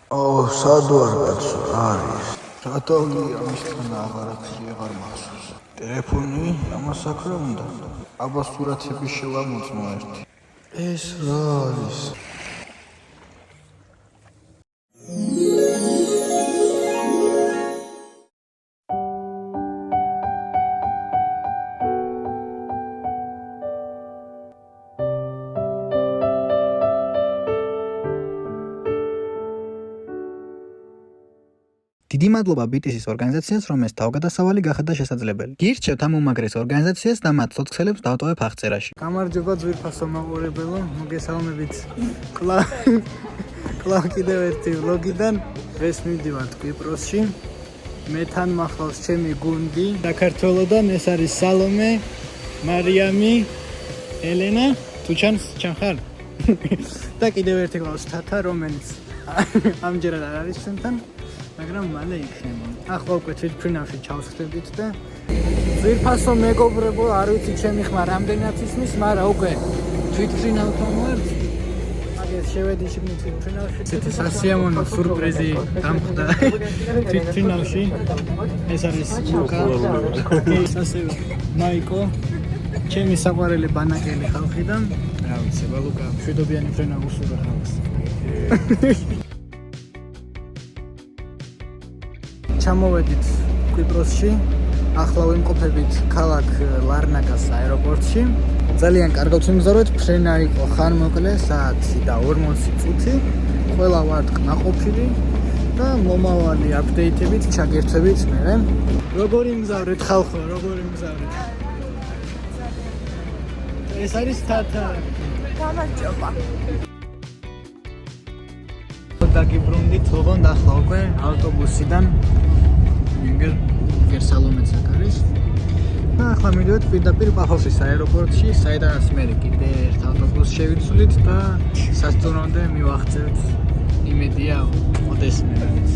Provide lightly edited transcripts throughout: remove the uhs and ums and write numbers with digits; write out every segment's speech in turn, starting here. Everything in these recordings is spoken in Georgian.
სადوار კაცო არის. რატომ ამისთან აღარაფერი აღარ მახსოვს. ტელეფონი ამასაკრა უნდა. აბა სურათები შევამოწმო ერთი. ეს რა არის? დიდი მადლობა BTS-ის ორგანიზაციას, რომელს თავგადასავალი გახადა შესაძლებელი. გირჩევთ ამ უმაგრეს ორგანიზაციას და მათ ცოცხლებს დავტოვებ აღწერაში. გამარჯობა ძვირფასო მაყურებელო, მოგესალმებით. კლავ კიდევ ერთი ვლოგიდან. დღეს მივდივართ კვიპროსში. მე თან მახლავს ჩემი გუნდი საქართველოდან, ეს არის სალომე, მარიამი, ელენა, თუ ჩან ხარ? და კიდევ ერთი ყავს თათა, რომელიც ამჯერად არ არის ჩვენთან. მაგრამ მალე იქნება. ახლა უკვე თვითფრინავში ჩავსხდებით და ძვირფასო მეგობრებო, არ ვიცი ჩემი ხმა რამდენად ისმის, მაგრამ უკვე თვითფრინავთან ვართ. მაგას შევედი შიგნით თვითფრინავში. ესეთი სასიამოვნო სურპრიზი დამხდა თვითფრინავში. ეს არის ლუკა. ეს ასევე მაიკო. ჩემი საყვარელი ბანაკელი ხალხი და რა ვიცი, ლუკა შვიდობიანი ფრენა უსურა ხალხს. ჩამოვედით კვიპროსში, ახლა ვიმყოფებით ქალაქ ლარნაკას აეროპორტში. ძალიან კარგად ვიმგზავრეთ, ფრენა იყო ხანმოკლე, საათი და 40 წუთი. ყველა ვართ კმაყოფილი და მომავალი აპდეიტებით ჩაგერთვებით მე. როგორი მგზავრეთ ხალხო, როგორი მგზავრეთ? ეს არის თათა. გამარჯობა. დაგიბრუნდით, ოღონდ ახლა უკვე ავტობუსიდან გერსალომეც აქ არის. და ახლა მივიდეთ პირდაპირ პაფოსის აეროპორტში, საიდანაც მე კიდე ერთ ავტობუსს შევიცვლით და სასტუმრომდე მივახცევთ. იმედია მოდესმე რაღაც.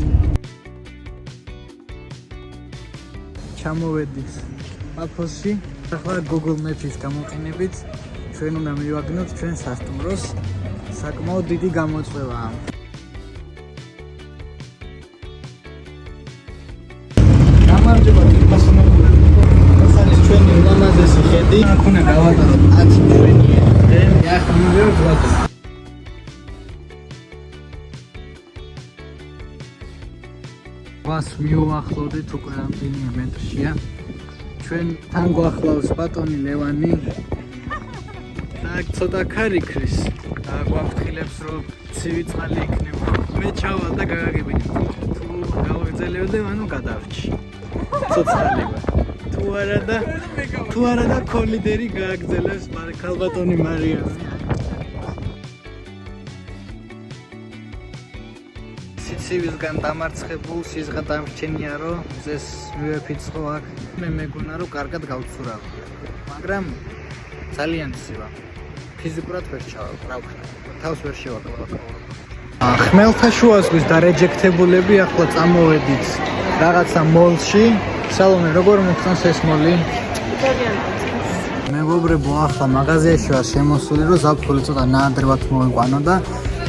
ჩამოვედით პაფოსში. ახლა Google Maps-ის გამოყენებით ჩვენ უნდა მივაგნოთ ჩვენ სასტუმროს. საკმაოდ დიდი გამოწვევაა. გამარჯობა ძვირფასო მეგობრებო. ეს არის ჩვენი ულამაზესი ხედი. აქ უნდა გავატაროთ 10 შვენიერი. ახლა მივიდეთ ვატო. ვას მივახლოვდით უკვე რამდენიმე მეტრშია. ჩვენ თან გვახლავს ბატონი ლევანი. და ცოტა ქარიქრის. და გვაფრთხილებს რომ ცივი წყალი იქნება. მე ჩავალ და გაგაგებინებ. თუ გავაგზავნებდე, ანუ გადავრჩი. ცოცხალება. თუ არა და კოლიდერი გააგზელებს ქალბატონი მარიამი. სიცივისგან დამარცხებულ სიზღად დამრჩენია, რომ მზეს მივეფიცხო აქ. მე მეგონა რომ კარგად გავცურავ. მაგრამ ძალიან ცივა. ფიზიკურად ვერ ჩავალ, რა ვქნა. თავს ვერ შევაკლებო. ხმელთაშუა ზღვის დარეჯექტებულები ახლა წამოვედით რაღაცა მოლში. სალომე, როგორ მოგწონს ეს მოლი? ძალიან მეგობრებო, ახლა მაღაზიაში ვარ შემოსული, რომ ზაფხული ცოტა ნაადრევად მოვიყვანო და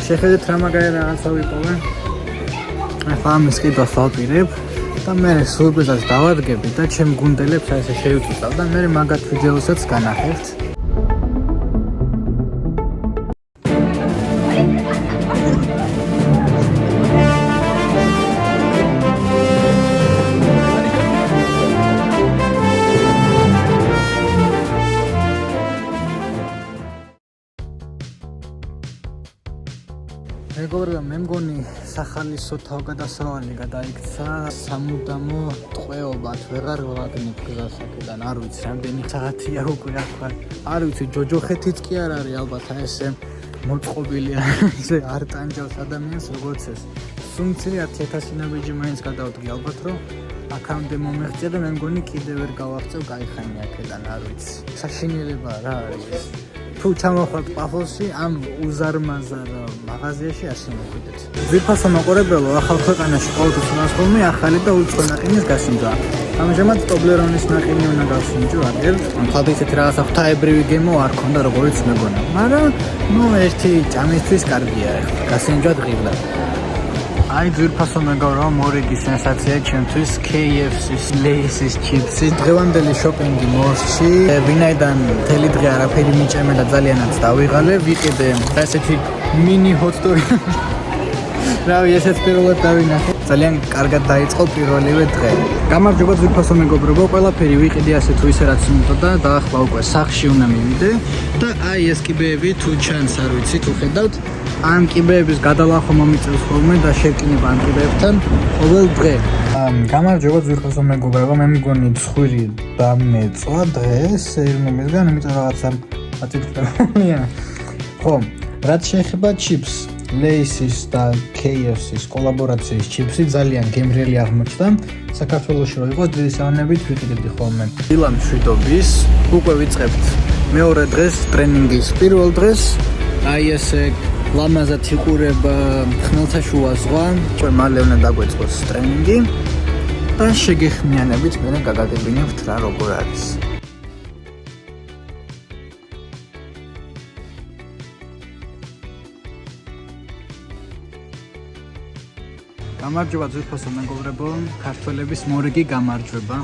შეხედეთ რა მაგარი რაღაცა ვიპოვე. ახლა ამის ყიდვას ვაპირებ და მე სურპრიზად დავადგები და ჩემ გუნდელებს ასე შევიწუწავ და მე მაგათ ვიდეოსაც განახებთ. მეგობრებო, მე მგონი სახალისო თავგადასავალი გადაიქცა სამუდამო ტყვეობად, ვეღარ ვაგნებ გზას აქედან, არ ვიცი რამდენი საათია უკვე ახლა. არ ვიცი, ჯოჯოხეთიც კი არ არის ალბათ ესე მოწყობილი ესე არ ტანჯავს ადამიანს როგორც ეს. სუმცილი 10,000 ნაბიჯი მაინც გადავდგი ალბათ, რომ აქამდე მომეღწია და მე მგონი კიდე ვერ გავაღწევ кайხანი აქედან, არ ვიცი. საშინელება რა არის ეს? თუ ჩამოხვდეთ პაფოსში, ამ უზარმაზარ მაღაზიაში ასე მოგვიდეთ. ძვირფასო მაყურებელო, ახალ ქვეყანაში ყოველთვის უნასხოლმე ახალი და უცხო ნაყინის გასინჯვა. ამჟამად ტობლერონის ნაყინი უნდა გავსინჯო აგერ. თვალ ისეთი რაღაცა ღვთაებრივი გემო არ ქონდა როგორც მეგონა. მაგრამ ერთი ჭამისთვის კარგია ახლა. გასინჯვა დღილად. აი ძვირფასო მეგობრო, მორიგი სენსაცია ჩემთვის KFC-ის ლეისის ჩიპსი. დღევანდელი შოპინგი მოსში. ვინაიდან მთელი დღე არაფერი მიჭამე და ძალიანაც დავიღალე, ვიყიდე ასეთი მინი ჰოტ-დოგი. რავი, ესეც პირველად დავინახე. ძალიან კარგად დაიწყო პირველივე დღე. გამარჯობა ძვირფასო მეგობრებო, ყველაფერი ვიყიდე ასე თუ ისე რაც მინდოდა და ახლა უკვე სახლში უნდა მივიდე და აი ეს კიბეები თუ ჩანს, არ ვიცი, თუ ხედავთ, ამ კიბეების გადალახვა მომიწევს ხოლმე და შევკინება ამ კიბეებთან ყოველ დღე. გამარჯობა ძვირფასო მეგობრებო, მე მგონი ცხვირი დამეწვა დღეს ერნომისგან, იმიტომ რაღაცა აწიფრებია. ხო, რაც შეეხება ჩიპს ლეისის და KFC-ის კოლაბორაციის ჩიპსი ძალიან გემრიელი აღმოჩნდა. საქართველოში რო იყოს დიდი სავანებით ვიყიდებდი ხოლმე. დილა მშვიდობის, უკვე ვიწყებთ მეორე დღეს ტრენინგის პირველ დღეს. აი ესე ლამაზად იყურება ხმელთაშუა ზღვა. ჩვენ მალე უნდა დაგვეწყოს ტრენინგი და შეგეხმიანებით მე გაგაგებინებთ რა როგორ არის. გამარჯობა ძვირფასო მეგობრებო, ქართველების მორიგი გამარჯვება.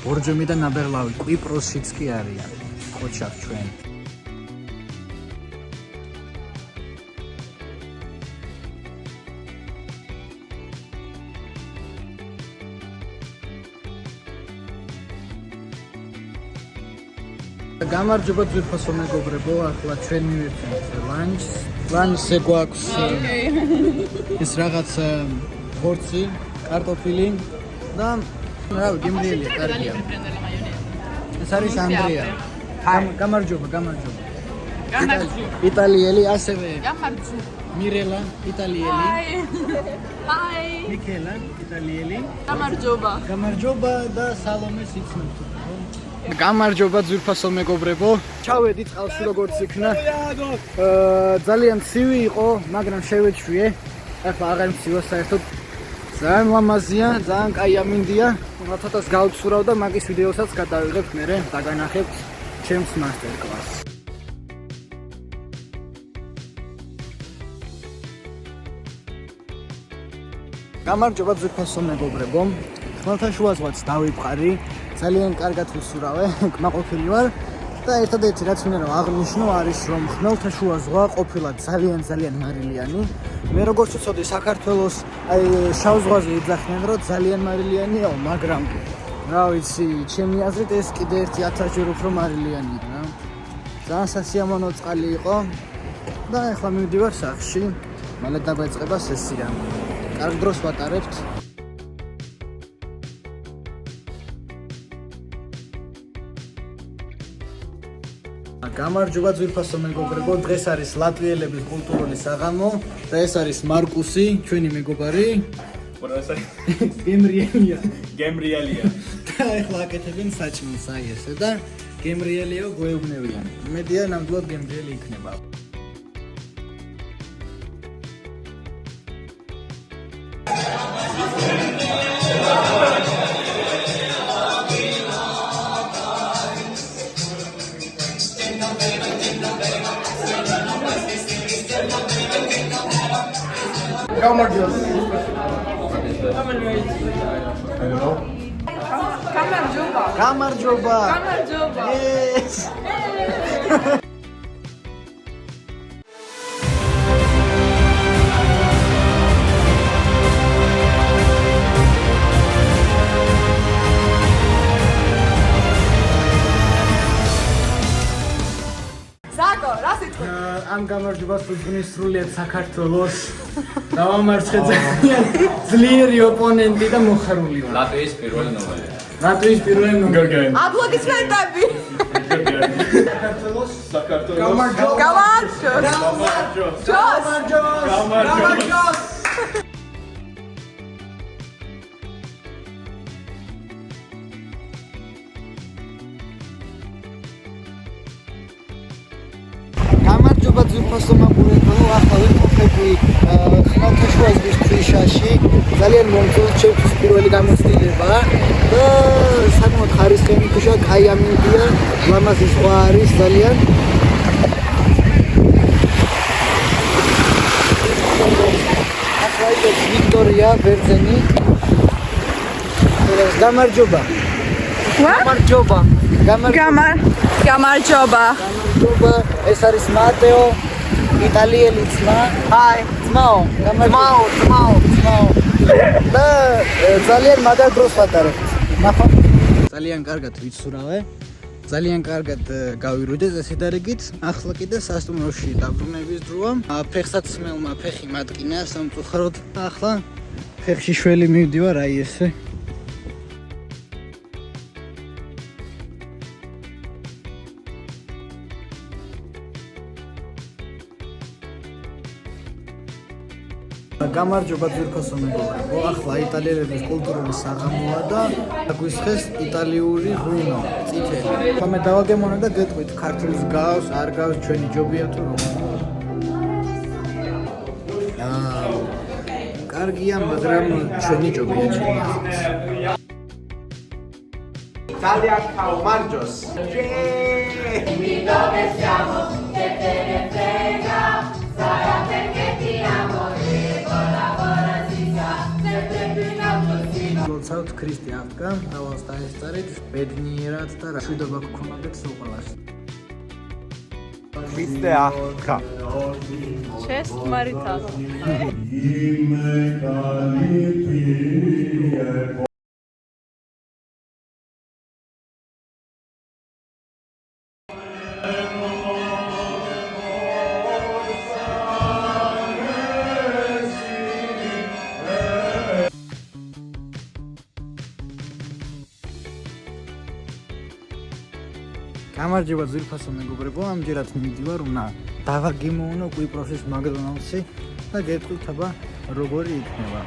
ბორჯომი და ნაბერლავი კვიპროსშიც კი არიან. ხოჩახ ჩვენ. გამარჯობა ძვირფასო მეგობრებო, ახლა ჩვენ მივეცემთ ლანჩს. ლანჩზე გვაქვს ეს რაღაც ხორცი, კარტოფილი და რავი, გემრიელია, კარგია. ეს არის ანდრია. გამარჯობა. იტალიელი ასევე. გამარჯობა. მირელა, იტალიელი. ჰაი. მიკელა, იტალიელი. გამარჯობა და სალომეს იცნობთ. გამარჯობა ძვირფასო მეგობრებო. ჩავედი წყალში როგორც იქნა. ძალიან ცივი იყო, მაგრამ შევეჩვიე. ახლა აღარ მცივა საერთოდ. ძალიან ლამაზია, ძალიან კაი ამინდია. ცოტას გავცურავ და მაგის ვიდეოსაც გადავიღებთ მერე, დაგანახებთ ჩემს მასტერ-კლასს. გამარჯობა ძვირფასო მეგობრებო. ხმელთაშუა ზღვაც დავიფყარი. ძალიან კარგად ვისურავე, კმაყოფილი ვარ და ერთადერთი რაც მინდა რომ აღნიშნო არის რომ ხმელთაშუა ზღვა ყოფილა ძალიან მარილიანი. მე როგორც ვცოდი საქართველოს აი შავ ზღვაზე იძახდნენ რომ ძალიან მარილიანია, მაგრამ რა ვიცი, ჩემი აზრით ეს კიდე ერთი 1000 ჯერ უფრო მარილიანი რა. ძალიან სასიამოვნო წყალი იყო და ახლა მივდივარ სახლში, მალე დაგვეწყება სესია. კარგ დროს ვატარებთ. გამარჯობა ძვირფასო მეგობრებო, დღეს არის ლატვიელების კულტურული საღამო და ეს არის მარკუსი, ჩვენი მეგობარი. გემრიელია. და ახლა აკეთებენ საჭმელს აი ესე და გემრიელიო გვეუბნებიან. იმედია ნამდვილად გემრიელი იქნება. გამარჯობა. Yes. ზაკო, რა სიტყვი? ამ გამარჯვებას ვუძღვნის სრულიად საქართველოს. დავამარცხე ძალიან ძლიერი ოპონენტი და მოხარული ვარ. ლატვიის პირველი ნომერი. აპლოდისმენტები. საქართველოს. გამარჯობა. გამარჯობა ძვირფასო მეგობრებო, ახლა ვიმყოფები ხმელთაშუა ზღვის ქვიშაში. ძალიან მომწონს ჩემთვის პირველი გამოცდილება და საკმაოდ ხარისხიანი ქვიშა, კაი ამინდია, ლამაზი ზღვა არის ძალიან. გულია ბერძენი. გამარჯობა. გამარჯობა. გამარჯობა. ეს არის მატეო, იტალიელი ძმა. ჰაი, ძმაო. ძმაო. და ძალიან მაგარ დროს ვატარებთ. ნახოთ. ძალიან კარგად ვიცურავე. ძალიან კარგად გავირუდე წესიდარიგით. ახლა კიდე სასტუმროში დაბრუნების დროა. ფეხსაცმელმა ფეხი მატკინა სამწუხაროდ. ახლა ფეხში შველი მივდივარ აი ესე. გამარჯობა ძვირფასო მეგობრებო. ახლა იტალიელების კულტურული საღამოა და აგვისხეს იტალიური ღვინო, წითელი. ხომ მე დავაგემონა და გეტყვით, ქართულს გავს, არ გავს, ჩვენი ჯობია თუ რომ. კარგია, მაგრამ ჩვენი ჯობია ჩემი აზრით. ძალიან ხაუმარჯოს. ლოცავთ ქრისტე აღდგა, დავალს დაესწარით, ბედნიერად და მშვიდობა გქონოდეთ სულ ყველას. ქრისტე აღდგა. Chest Marita. გამარჯობა ძვირფასო მეგობრებო, ამჯერად მივდივარ უნდა დავაგემოვნო კვიპროსის მაკდონალდსი და გეტყვით აბა როგორი იქნება.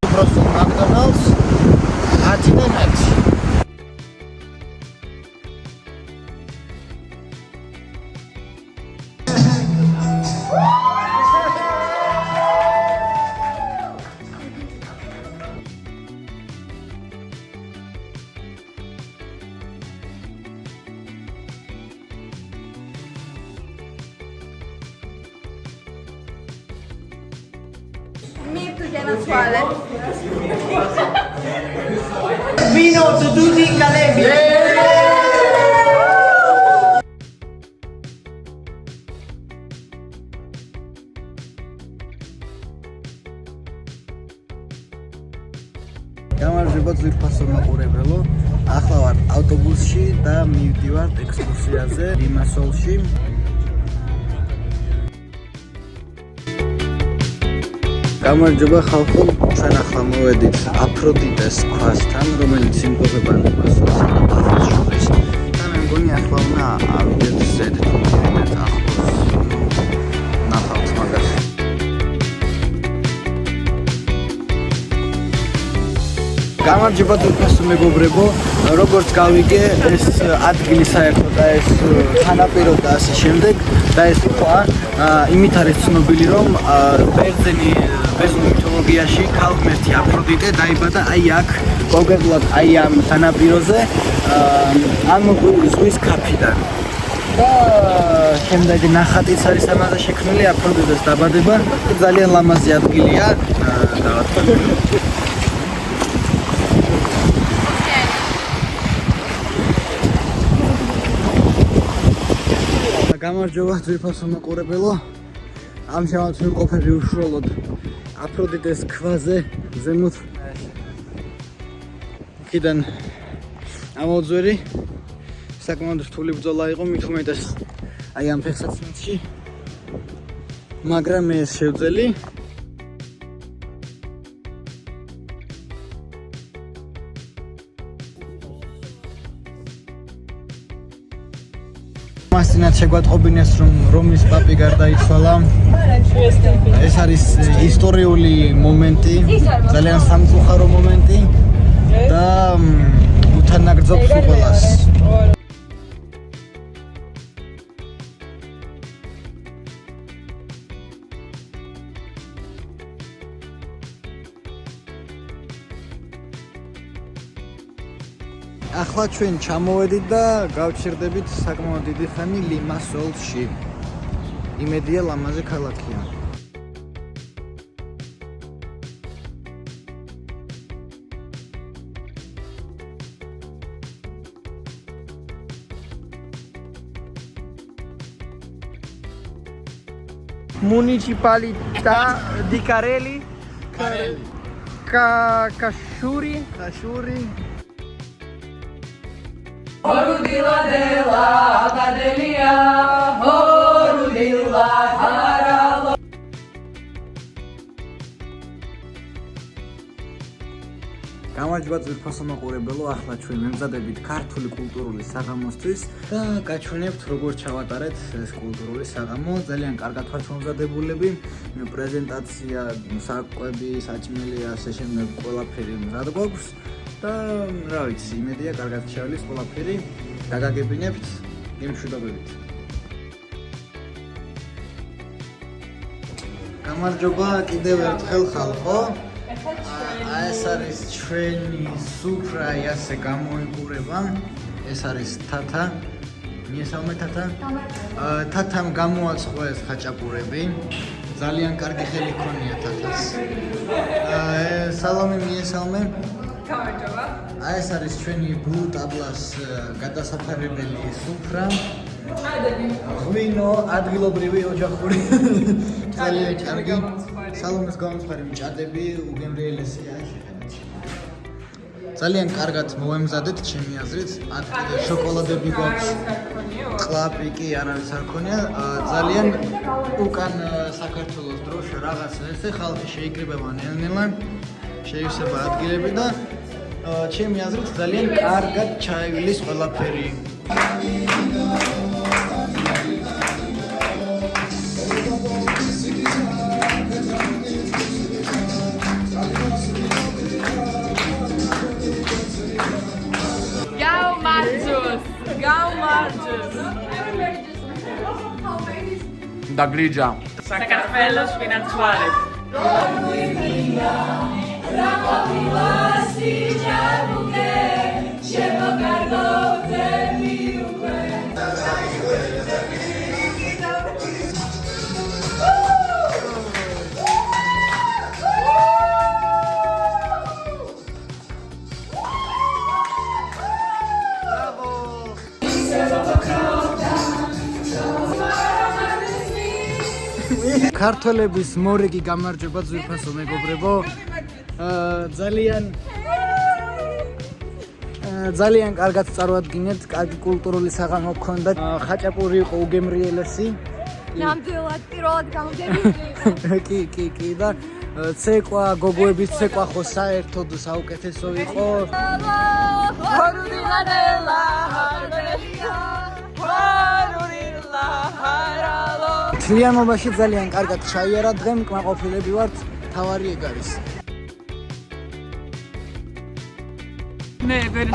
კვიპროსის მაკდონალდს 10-დან 10. Mi tu genatuale. Vino su tutti i calebi. გამარჯობა ძვირფასო მაყურებელო. ახლა ვარ ავტობუსში და მივდივარ ექსკურსიაზე ლიმასოლში. გამარჯობა ხალხო, ჩვენ ახლა მოვედით აფროდიტეს ქვასთან, რომელიც იმყოფება ლიმასოლსა და ბახოს შორის. და მე მგონი ახლა უნდა ავიდეთ ზედ თუ მივიდეთ ახლოს. ნახავთ მაგას. გამარჯობა ძვირფასო მეგობრებო, როგორც გავიგე ეს ადგილი საერთოდ და ეს თანაპირო და ასე შემდეგ და ეს თქვა იმით არის ცნობილი რომ ბერძნულ მითოლოგიაში ქალღმერთი აფროდიტე დაიბადა აი აქ კონკრეტულად აი ამ თანაპიროზე ამ ზღვის ქაფიდან და შემდეგ ნახატიც არის ამაზე შექმნილი აფროდიტეს დაბადება ძალიან ლამაზი ადგილია და გამარჯობა ძვირფასო მაყურებელო. ამჟამად ვიმყოფები უშუალოდ აფროდიტეს ქვაზე ზემოთ. იქიდან ამოძვერი საკმაოდ რთული ბრძოლა იყო, მით უმეტეს აი ამ ფეხსაცმელში. მაგრამ მე ეს შევძელი. მასწინათ შეგვატყობინეს რომ რომის პაპი გარდაიცვალა. ეს არის ისტორიული მომენტი, ძალიან სამწუხარო მომენტი და უთანაგრძობს ყველას. ახლა ჩვენ ჩამოვედით და გავჩერდებით საკმაოდ დიდი ხანი ლიმასოლში. იმედია ლამაზი ქალაქია. Municipalità di Careli. Кашури. გამარჯობა ძვირფასო მაყურებელო, ახლა ჩვენ მემზადებით ქართული კულტურული საღამოსთვის და გაჩვენებთ როგორ ჩავატარეთ ეს კულტურული საღამო. ძალიან კარგად ვართ მომზადებულები, პრეზენტაცია, საკვები, საჭმელი, ასე შემდეგ ყველაფერი მზად გვაქვს და რა ვიცი, იმედია კარგად შეავლის ყველაფერი. დაგაგებინებთ გემშვიდობებით. გამარჯობა კიდევ ერთხელ ხალხო. ეს არის ჩვენი სუფრა, ასე გამოიყურება. ეს არის თათა. მიესალმე თათა. თათამ გამოაცხოეს ხაჭაპურები. ძალიან კარგი ხელი ქონია თათას. სალამი მიესალმე. გამარჯობა. ეს არის ჩვენი ბლუ ტაბლას გადასაფარებელი სუფრა. ღვინო, ადგილობრივი ოჯახური. ძალიან კარგი. სალომეს გამომწვარი მჭადები, უგემრიელესია შეხედეთ. ძალიან კარგად მოემზადეთ ჩემი აზრით. აქ კიდე შოკოლადები გვაქვს. ყლაპი კი არავის არ ქონია. ძალიან უკან საქართველოს დროშ რაღაცა ესე ხალხი შეიკრიბება ნელ-ნელა. შეივსება ადგილები და ჩემი აზრით ძალიან კარგად ჩაივლის ყველაფერი. Da grigia. საქართველოს ფინანსვარებს. ქართველების მორიგი გამარჯობა ძვირფასო მეგობრებო. ძალიან კარგად წარვადგინეთ, კარგი კულტურული საღამო გქონდა. ხაჭაპური იყო უგემრიელესი. ნამდვილად პირველად გამოდები. კი და ცეკვა, გოგოების ცეკვა ხო საერთოდ საუკეთესო იყო. თლიანობაში ძალიან კარგად ჩაიარა დღე, მკმაყოფილები ვართ, თავარი ეგ არის.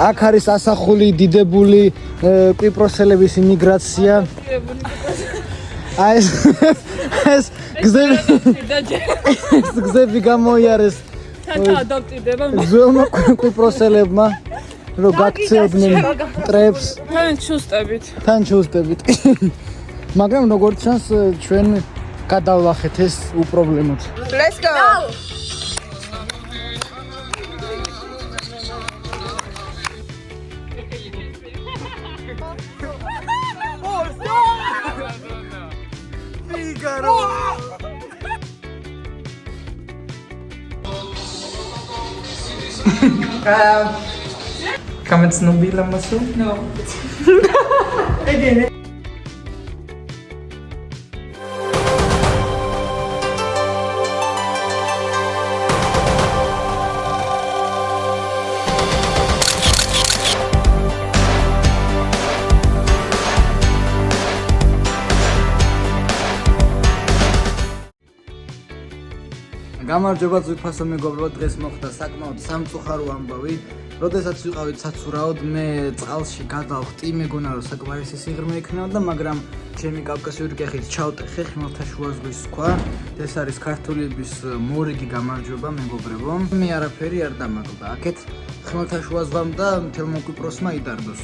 აქ არის ასახული დიდებული კვიპროსელების იმიგრაცია. ეს გზები გამოიარეს ადაპტირდება ძველმა კვიპროსელებმა, რომ გაქცევდნენ ტრებს თან ჩუსტებით. მაგრამ როგორც ჩანს ჩვენ გადავლახეთ ეს უპრობლემოდ. Let's go. Kann man es noch wieder mal so? No. გამარჯობა ძვირფასო მეგობრებო, დღეს მოხდა საკმაოდ სამწუხარო ამბავი. როდესაც ვიყავით საცურაოდ, მე წყალში გადავხტი, მეგონა რომ საკმარისი სიღრმე იქნება და მაგრამ ჩემი კავკასიური კეხით ჩავტეხე ხმელთაშუა ზღვის ქვა. ეს არის ქართულების მორიგი გამარჯობა მეგობრებო. მე არაფერი არ დამაგდა. აქეთ ხმელთაშუა ზღვამ და მთელმა კვიპროსმა იდარდოს.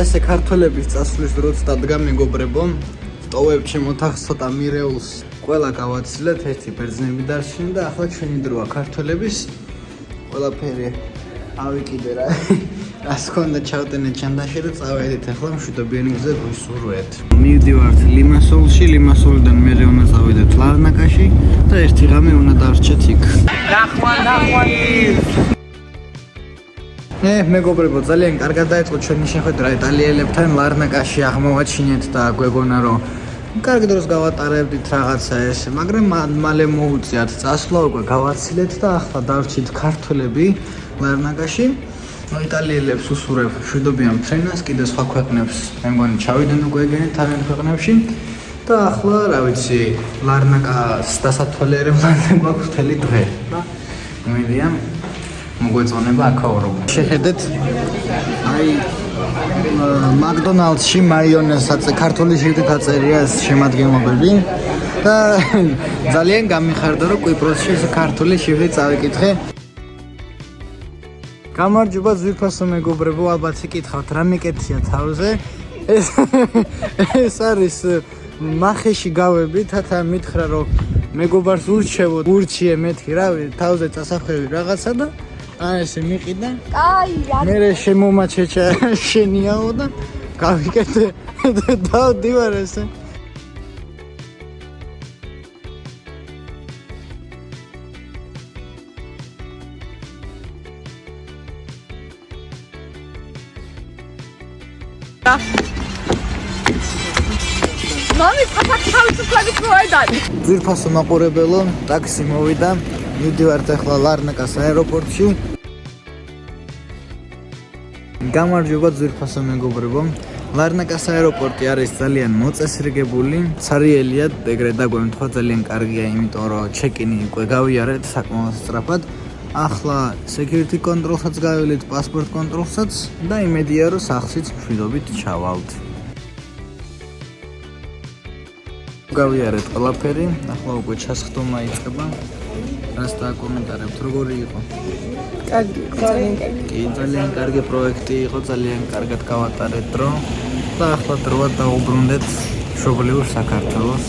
ესე ქართველების წასვლის დროც დადგა მეგობრებო, სტოვებ ჩემ ოთახს ცოტა მირეულს ყველა გავაცილეთ, ერთი ბერძნები დარჩნენ და ახლა ჩვენი დროა ქართველების ყველაფერი ავიკიდე რა. რას ქონდა ჩავტენე ჩანდაში და წავედით ახლა მშვიდობიანი გზა გვისურვეთ. მივდივართ ლიმასოლში, ლიმასოლიდან მერე უნდა წავიდეთ ლარნაკაში და ერთი ღამე უნდა დარჩეთ იქ. მეგობრებო, ძალიან კარგად დაიწყო ჩვენი შეხვედრა იტალიელებთან ლარნაკაში აღმოვაჩინეთ და გვეგონა რომ კარგ დროს გავატარებდით რაღაცა ესე, მაგრამ მალე მოუწიათ წასვლა, უკვე გავაცილეთ და ახლა დავრჩით ქართველები ლარნაკაში. იტალიელებს უსურებ მშვიდობიან ფრენას, კიდე სხვა ქვეყნებს მე მგონი ჩავიდნენ უკვე ეგენი თავიანთ ქვეყნებში და ახლა რა ვიცი, ლარნაკას დასათვალიერებლად გვაქვს მთელი დღე და მოვიდიან მოგვეწონება აქაურობა. შეხედეთ, აი მაკდონალდსში მაიონეზს ქართული შრიფტით აწერია ეს შემადგენლობები და ძალიან გამიხარდა რომ კვიპროსში ეს ქართული შრიფტით წავიკითხე. გამარჯობა ძვირფასო მეგობრებო, ალბათ იკითხავთ რა მეკეთია თავზე. ეს არის მახეში გავები, თათა მითხრა რომ მეგობარს ურჩევო, ურჩიე მეთქი რავი, თავზე წასახევი რაღაცა და ესე მიყიდა. კაი, მე შემომაჩეჩა შენიაო და გავიკეთე და დავდივარ ესე. მამი, ფაფაკ თავისუფლებით მოედანი. ძვირფასო მაყურებელო, ტაქსი მოვიდა. მივდივართ ახლა ლარნაკას აეროპორტში. გამარჯობა ძვირფასო მეგობრებო. ლარნაკას აეროპორტი არის ძალიან მოწესრიგებული, ცარიელია, ეგრეთ დაგვემთხვა ძალიან კარგია, იმიტომ რომ ჩეკინი უკვე გავიარეთ საკმაოდ სწრაფად. ახლა security control-საც გავივლით, passport control-საც და იმედია რომ სახლშიც მშვიდობით ჩავალთ. გავიარეთ ყველაფერი, ახლა უკვე ჩასხდომა იწყება. რას დააკომენტარებთ, როგორი იყო? კარგი, ძალიან კარგი. კი, ძალიან კარგი პროექტი იყო, ძალიან კარგად გავატარეთ დრო და ახლა დროა დაუბრუნდეთ მშობლიურ საქართველოს.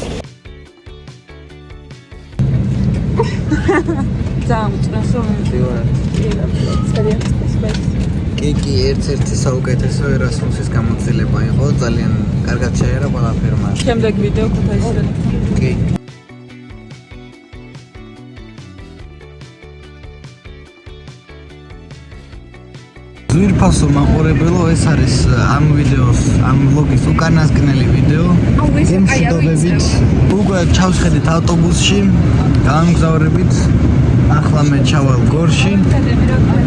ძალიან უწრასო ძალიან კი, ერთ-ერთი საუკეთესო ერასმუსის გამოცდილება იყო, ძალიან კარგად შეერა ყველაფერმა. შემდეგ ვიდეო ქუთაისელი. კი. ძვირფასო მაყურებელო, ეს არის ამ ვიდეოს, ამ ვლოგის უკანასკნელი ვიდეო. გემშვიდობებით. უკვე ჩავსხედით ავტობუსში, გამგზავრებით. ახლა მე ჩავალ გორში,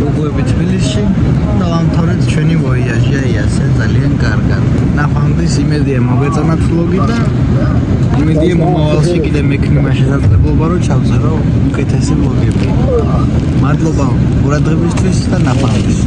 უგლები თბილისში და ვამთავრეთ ჩვენი ვოიაჟი, აი ასე ძალიან კარგად. ნახვამდის იმედია მოგეწონათ ვლოგი და იმედია მომავალში კიდე მექნება შესაძლებლობა რომ ჩავწერო უკეთესი ვლოგები. მადლობა ყურადღებისთვის და ნახვამდის.